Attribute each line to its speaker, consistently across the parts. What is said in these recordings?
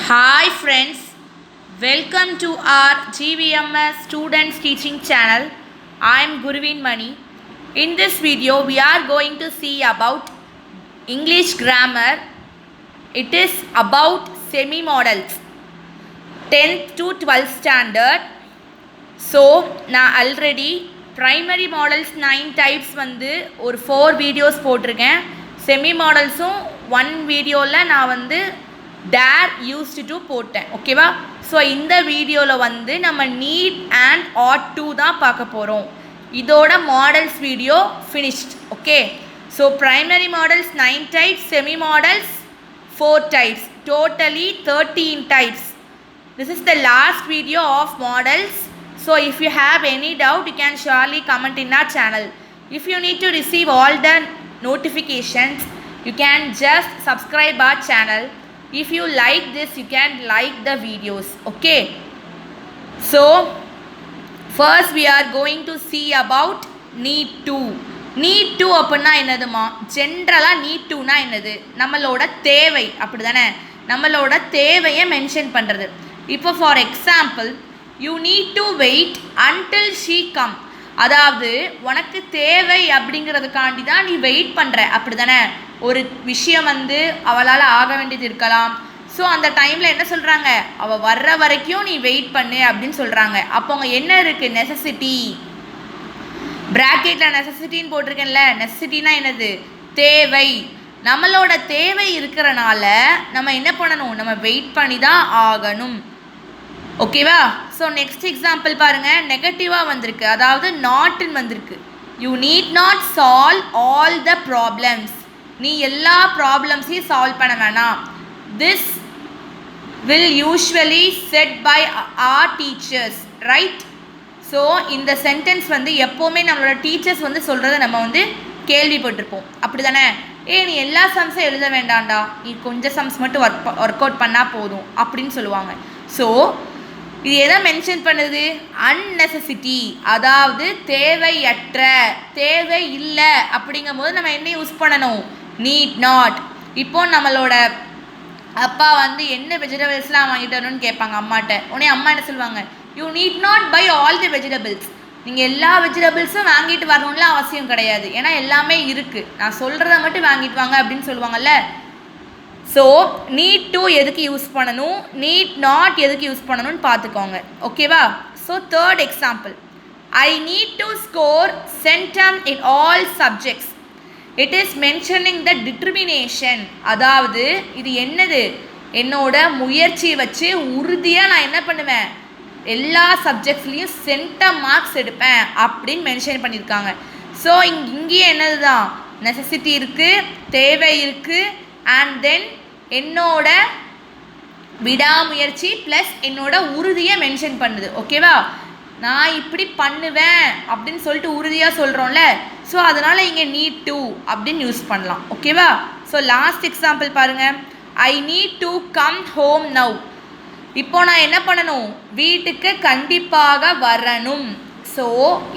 Speaker 1: Hi friends, welcome to our GVMS Students Teaching Channel. I am Guruvin Mani. In this video, we are going to see about English grammar. It is about semi-modals, 10th to 12th standard. So, நான் already primary models 9 types வந்து ஒரு 4 videos போட்டிருக்கேன். Semi மாடல்ஸும் 1 வீடியோவில் நான் வந்து dare used to போட்டேன். ஓகேவா? So இந்த வீடியோவில் வந்து நம்ம நீட் அண்ட் ஆட் டூ தான் பார்க்க போகிறோம். இதோட models video finished. Okay, so primary models 9 types, semi models 4 types, totally 13 types. This is the last video of models. So if you have any doubt, you can surely comment in our channel. If you need to receive all the notifications, you can just subscribe our channel. If you like this, you can like the videos. Okay, so first we are going to see about need to. need to அப்படின்னா என்னதுமா? ஜென்ரலாக need toனா என்னது? நம்மளோட தேவை, அப்படி தானே? நம்மளோட தேவையை மென்ஷன் பண்ணுறது. இப்போ for example, you need to wait until she come. அதாவது உனக்கு தேவை அப்படிங்கிறதுக்காண்டி தான் நீ வெயிட் பண்ணுற, அப்படி தானே? ஒரு விஷயம் வந்து அவளால் ஆக வேண்டியது இருக்கலாம். ஸோ அந்த டைமில் என்ன சொல்கிறாங்க? அவள் வர்ற வரைக்கும் நீ வெயிட் பண்ணு அப்படின்னு சொல்கிறாங்க. அப்போ அங்கே என்ன இருக்குது? நெசசிட்டி. ப்ராக்கெட்டில் நெசசிட்டின்னு போட்டிருக்கேன்ல. நெசசிட்டினா என்னது? தேவை. நம்மளோட தேவை இருக்கிறனால நம்ம என்ன பண்ணணும்? நம்ம வெயிட் பண்ணி தான் ஆகணும். ஓகேவா? ஸோ நெக்ஸ்ட் எக்ஸாம்பிள் பாருங்கள். நெகட்டிவாக வந்திருக்கு, அதாவது நாட்டுன்னு வந்திருக்கு. You need not solve all the problems. நீ எல்லா ப்ராப்ளம்ஸையும் சால்வ் பண்ண வேணாம். This will usually set by our teachers, right? So இந்த சென்டென்ஸ் வந்து எப்போவுமே நம்மளோட டீச்சர்ஸ் வந்து சொல்கிறத நம்ம வந்து கேள்விப்பட்டிருப்போம், அப்படி தானே? நீ எல்லா சம்ஸும் எழுத வேண்டாம்டா, நீ கொஞ்சம் சம்ஸ் மட்டும் ஒர்க் அவுட் பண்ணால் போதும் அப்படின்னு சொல்லுவாங்க. ஸோ இது எதை மென்ஷன் பண்ணுது? அன்னெசசிட்டி, அதாவது தேவையற்ற, தேவை இல்லை அப்படிங்கும் போது நம்ம என்ன யூஸ் பண்ணணும்? Need not. இப்போ நம்மளோட அப்பா வந்து என்ன வெஜிடபிள்ஸ்லாம் வாங்கிட்டு வரணும்னு கேட்பாங்க அம்மாட்ட. உடனே அம்மா என்ன சொல்லுவாங்க? You need not buy all the vegetables. நீங்கள் எல்லா வெஜிடபிள்ஸும் வாங்கிட்டு வரணும்லாம் அவசியம் கிடையாது, ஏன்னா எல்லாமே இருக்குது, நான் சொல்கிறத மட்டும் வாங்கிட்டு வாங்க அப்படின்னு சொல்லுவாங்கல்ல. ஸோ நீட் டு எதுக்கு யூஸ் பண்ணணும், நீட் நாட் எதுக்கு யூஸ் பண்ணணும்னு பார்த்துக்கோங்க. ஓகேவா? So third example, I need to score centum in all subjects. It is mentioning the determination. அதாவது இது என்னது? என்னோட முயற்சியை வச்சு உறுதியாக நான் என்ன பண்ணுவேன்? எல்லா சப்ஜெக்ட்ஸ்லேயும் சென்டம் மார்க்ஸ் எடுப்பேன் அப்படின்னு மென்ஷன் பண்ணியிருக்காங்க. ஸோ இங்கேயே என்னது தான்? நெசசிட்டி இருக்குது, தேவை இருக்குது, அண்ட் தென் என்னோட விடாமுயற்சி ப்ளஸ் என்னோட உறுதியை மென்ஷன் பண்ணுது. ஓகேவா? நான் இப்படி பண்ணுவேன் அப்படின்னு சொல்லிட்டு உறுதியாக சொல்கிறோம்ல, ஸோ அதனால் இங்கே நீட் டு அப்படின்னு யூஸ் பண்ணலாம். ஓகேவா? ஸோ லாஸ்ட் எக்ஸாம்பிள் பாருங்கள். I need to come home now. இப்போ நான் என்ன பண்ணணும்? வீட்டுக்கு கண்டிப்பாக வரணும். So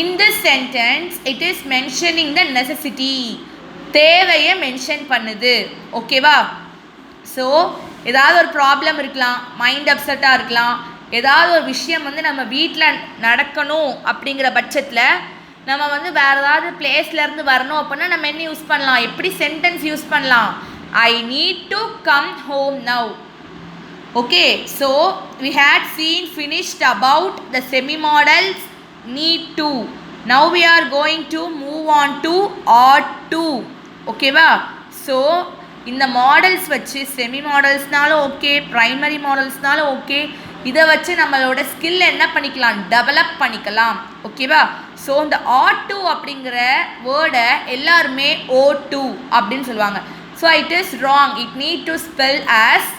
Speaker 1: in this sentence it is mentioning the necessity, தேவையை மென்ஷன் பண்ணுது. ஓகேவா? ஸோ ஏதாவது ஒரு ப்ராப்ளம் இருக்கலாம், மைண்ட் அப்செட்டாக இருக்கலாம், ஏதாவது ஒரு விஷயம் வந்து நம்ம வீட்டில் நடக்கணும் அப்படிங்கிற பட்சத்தில் நம்ம வந்து வேறு ஏதாவது பிளேஸ்லேருந்து வரணும் அப்படின்னா நம்ம என்ன யூஸ் பண்ணலாம்? எப்படி சென்டென்ஸ் யூஸ் பண்ணலாம்? I need to come home now. Okay, so we had seen finished about the semi models need to. Now we are going to move on to ought to. ஓகேவா? So இந்த models வச்சு semi மாடல்ஸ்னாலும் okay, primary மாடல்ஸ்னாலும் okay, இதை வச்சு நம்மளோட skill என்ன பண்ணிக்கலாம்? Develop பண்ணிக்கலாம். ஓகேவா? ஸோ இந்த ought to அப்படிங்கிற வேர்டை எல்லாருமே O2 அப்படின்னு சொல்லுவாங்க. So it is wrong. It need to spell as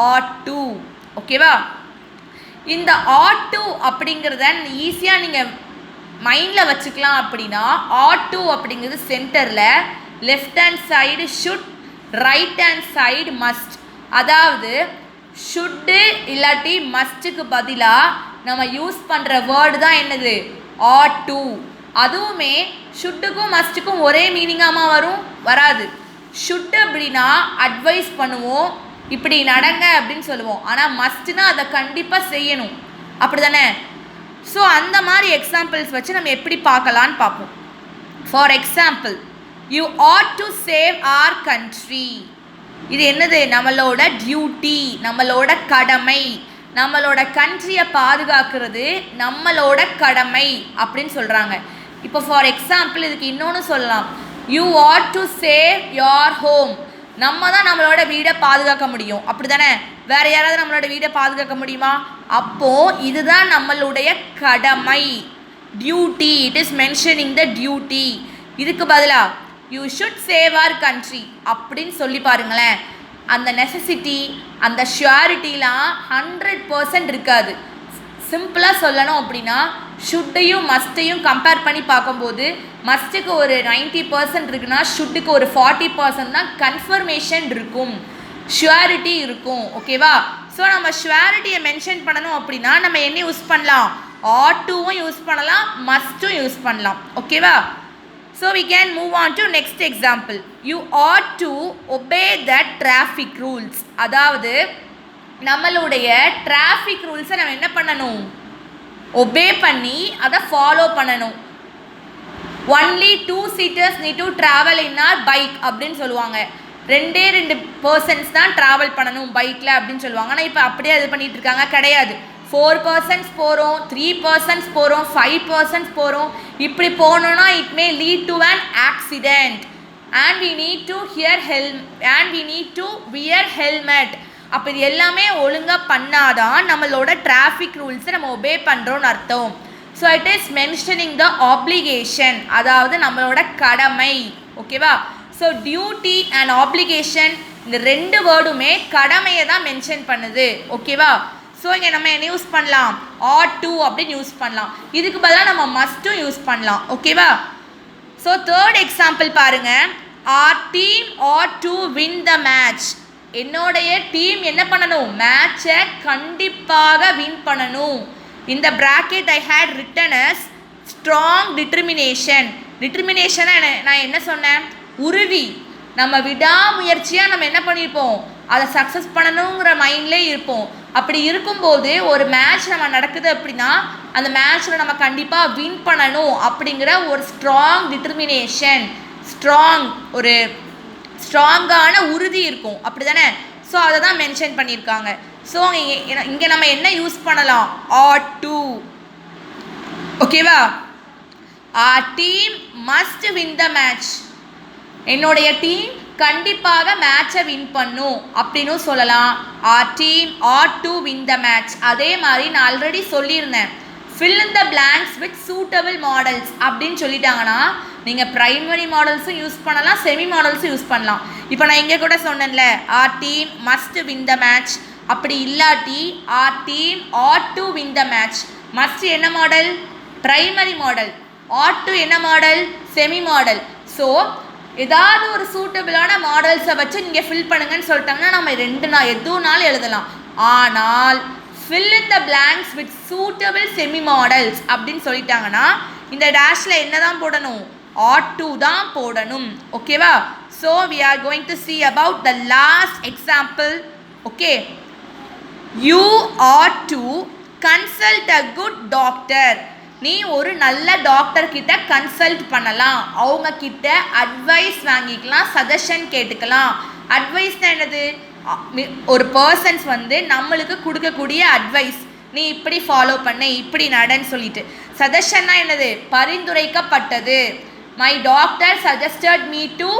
Speaker 1: ought to. ஓகேவா? இந்த ought to அப்படிங்கிறத ஈஸியாக நீங்கள் மைண்டில் வச்சுக்கலாம். அப்படின்னா ought to அப்படிங்கிறது சென்டரில் left hand side should, right hand side must. அதாவது ஷுட்டு இல்லாட்டி மஸ்ட்டுக்கு பதிலாக நம்ம யூஸ் பண்ணுற வேர்டு தான் என்னது? ought to. அதுவுமே ஷுட்டுக்கும் மஸ்ட்டுக்கும் ஒரே மீனிங்காமா வரும்? வராது. ஷுட் அப்படின்னா அட்வைஸ் பண்ணுவோம், இப்படி நடங்க அப்படின்னு சொல்லுவோம். ஆனால் மஸ்ட்னா அதை கண்டிப்பாக செய்யணும், அப்படி தானே? ஸோ அந்த மாதிரி எக்ஸாம்பிள்ஸ் வச்சு நம்ம எப்படி பார்க்கலான்னு பார்ப்போம். For example, you ought to save our country. இது என்னது? நம்மளோட டியூட்டி, நம்மளோட கடமை. நம்மளோட கண்ட்ரியை பாதுகாக்கிறது நம்மளோட கடமை அப்படின்னு சொல்கிறாங்க. இப்போ ஃபார் எக்ஸாம்பிள் இதுக்கு இன்னொன்று சொல்லலாம். You ought to save your home. நம்ம தான் நம்மளோட வீடை பாதுகாக்க முடியும், அப்படி தானே? வேறு யாராவது நம்மளோட வீடை பாதுகாக்க முடியுமா? அப்போது இதுதான் நம்மளுடைய கடமை, duty. It is mentioning the duty. இதுக்கு பதிலாக you should save our country அப்படின்னு சொல்லி பாருங்களேன். அந்த நெசசிட்டி, அந்த ஷுரிட்டிலாம் 100% இருக்காது. சிம்பிளாக சொல்லணும் அப்படின்னா, ஷுட்டையும் மஸ்ட்டையும் கம்பேர் பண்ணி பார்க்கும்போது மஸ்ட்டுக்கு ஒரு 90% இருக்குன்னா ஷுட்டுக்கு ஒரு 40% தான் கன்ஃபர்மேஷன் இருக்கும், ஷுரிட்டி இருக்கும். ஓகேவா? ஸோ நம்ம ஷுரிட்டியை மென்ஷன் பண்ணணும் அப்படின்னா நம்ம என்ன யூஸ் பண்ணலாம்? ஆட் டுவும் யூஸ் பண்ணலாம், மஸ்ட்டும் யூஸ் பண்ணலாம். ஓகேவா? So we can move on to next example. You ought to obey the traffic rules. அதாவது நம்மளுடைய traffic rules நம்ம என்ன பண்ணணும்? obey பண்ணி அதை follow பண்ணணும். Only 2 seaters need to travel in our bike அப்படின்னு சொல்லுவாங்க. 2 persons தான் ட்ராவல் பண்ணணும் பைக்கில் அப்படின்னு சொல்லுவாங்க. ஆனால் இப்போ அப்படியே அது பண்ணிகிட்டு இருக்காங்க. கிடையாது. 4 persons போகிறோம், 3 persons போகிறோம், 5 persons போகிறோம். இப்படி போனோன்னா it may lead to an accident and we need to wear helmet. அப்போ இது எல்லாமே ஒழுங்காக பண்ணாதான் நம்மளோட டிராஃபிக் ரூல்ஸை நம்ம ஒபே பண்ணுறோன்னு அர்த்தம். So it is mentioning the application, அதாவது நம்மளோட கடமை. ஓகேவா? ஸோ டியூட்டி அண்ட் ஆப்ளிகேஷன் இந்த 2 வேர்டுமே கடமையை தான் மென்ஷன் பண்ணுது. ஓகேவா? ஸோ இங்கே நம்ம என்ன யூஸ் பண்ணலாம்? ஆட் டு அப்படின்னு யூஸ் பண்ணலாம். இதுக்கு பதிலாக நம்ம மஸ்ட்டும் யூஸ் பண்ணலாம். ஓகேவா? ஸோ தேர்ட் எக்ஸாம்பிள் பாருங்கள். Our team ought to win the match. என்னுடைய டீம் என்ன பண்ணணும்? மேட்சை கண்டிப்பாக வின் பண்ணணும். இந்த bracket I had written as strong determination. டிட்டர்மினேஷனாக நான் என்ன சொன்னேன்? உறுதி. நம்ம விடாமுயற்சியாக நம்ம என்ன பண்ணியிருப்போம்? அதை சக்ஸஸ் பண்ணணுங்கிற மைண்ட்லேயே இருப்போம். அப்படி இருக்கும்போது ஒரு மேட்ச் நம்ம நடக்குது அப்படின்னா அந்த மேட்ச்சில் நம்ம கண்டிப்பாக வின் பண்ணணும் அப்படிங்கிற ஒரு ஸ்ட்ராங் டிட்டர்மினேஷன், ஒரு ஸ்ட்ராங்கான உறுதி இருக்கும், அப்படி தானே? ஸோ அதை தான் மென்ஷன் பண்ணியிருக்காங்க. ஸோ இங்கே நம்ம என்ன யூஸ் பண்ணலாம்? Ought to. ஓகேவா? Our team must win the match. என்னுடைய டீம் கண்டிப்பாக மேட்சை வின் பண்ணும் அப்படின்னு சொல்லலாம். Our team ought to win the match. அதே மாதிரி நான் ஆல்ரெடி சொல்லியிருந்தேன், fill in the blanks with suitable models அப்படின்னு சொல்லிட்டாங்கன்னா நீங்கள் ப்ரைமரி மாடல்ஸும் யூஸ் பண்ணலாம், செமி மாடல்ஸும் யூஸ் பண்ணலாம். இப்போ நான் இங்கே கூட சொன்னேன்ல, our team must win the match. அப்படி இல்லாட்டி our team ought to win the match. Must என்ன model? Primary model. Ought to என்ன மாடல்? Semi model. ஸோ ஏதாவது ஒரு சூட்டபிளான மாடல்ஸை வச்சு நீங்கள் ஃபில் பண்ணுங்கன்னு சொல்லிட்டாங்கன்னா நம்ம எதுனாலும் எழுதலாம். ஆனால் fill in the blanks with suitable semi models அப்படின்னு சொல்லிட்டாங்கன்னா இந்த டேஷில் என்ன தான் போடணும்? ought to தான் போடணும். ஓகேவா? So we are going to see about the last example. okay, you ought to consult a good doctor. நீ ஒரு நல்ல டாக்டர் கிட்ட கன்சல்ட் பண்ணலாம், அவங்க கிட்ட அட்வைஸ் வாங்கிக்கலாம், சஜஷன் கேட்டுக்கலாம். அட்வைஸ்னா என்னது? ஒரு பர்சன்ஸ் நம்மளுக்கு கொடுக்கக்கூடிய அட்வைஸ், நீ இப்படி ஃபாலோ பண்ண, இப்படி நடன்னு சொல்லிட்டு. சஜஷன்னா என்னது? பரிந்துரைக்கப்பட்டது. My doctor suggested me to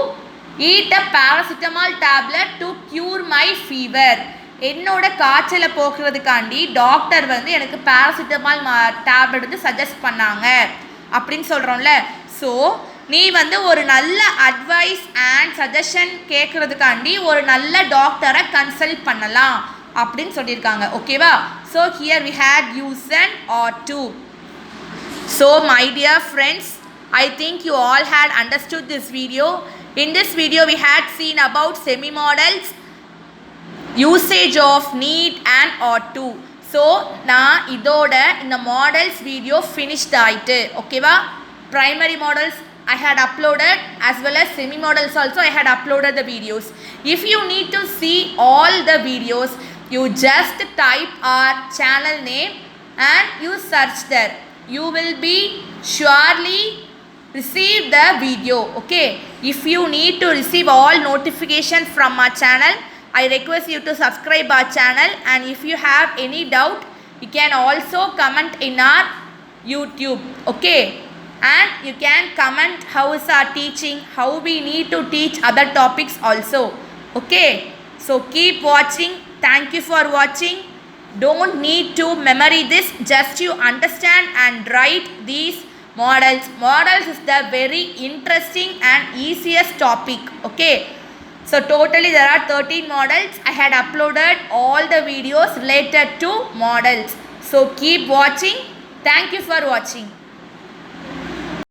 Speaker 1: eat a paracetamol tablet to cure my fever. என்னோட காய்ச்சலை போக்குறதுக்காண்டி டாக்டர் எனக்கு பேராசிட்டமால் டேப்லெட் சஜஸ்ட் பண்ணாங்க அப்படின்னு சொல்கிறோம்ல. ஸோ நீ ஒரு நல்ல அட்வைஸ் அண்ட் சஜஷன் கேட்குறதுக்காண்டி ஒரு நல்ல டாக்டரை கன்சல்ட் பண்ணலாம் அப்படின்னு சொல்லியிருக்காங்க. ஓகேவா? So here we had use and ought to. So my dear friends, I think you all had understood this video. In this video we had seen about semi-models, usage of need and ought to. So நான் இதோட இந்த models video finished ஆயிட்டு. ஓகேவா? Primary models, I had uploaded, as well as semi models also I had uploaded the videos. If you need to see all the videos, you just type our channel name and you search there. You will be surely receive the video. Okay, if you need to receive all notification from our channel, I request you to subscribe our channel, and if you have any doubt, you can also comment in our YouTube. Okay, and you can comment how is our teaching, how we need to teach other topics also. Okay, so keep watching. Thank you for watching. Don't need to memory this, just you understand and write these models. Models is the very interesting and easiest topic. Okay, so totally there are 13 models. I had uploaded all the videos related to models. So keep watching. Thank you for watching.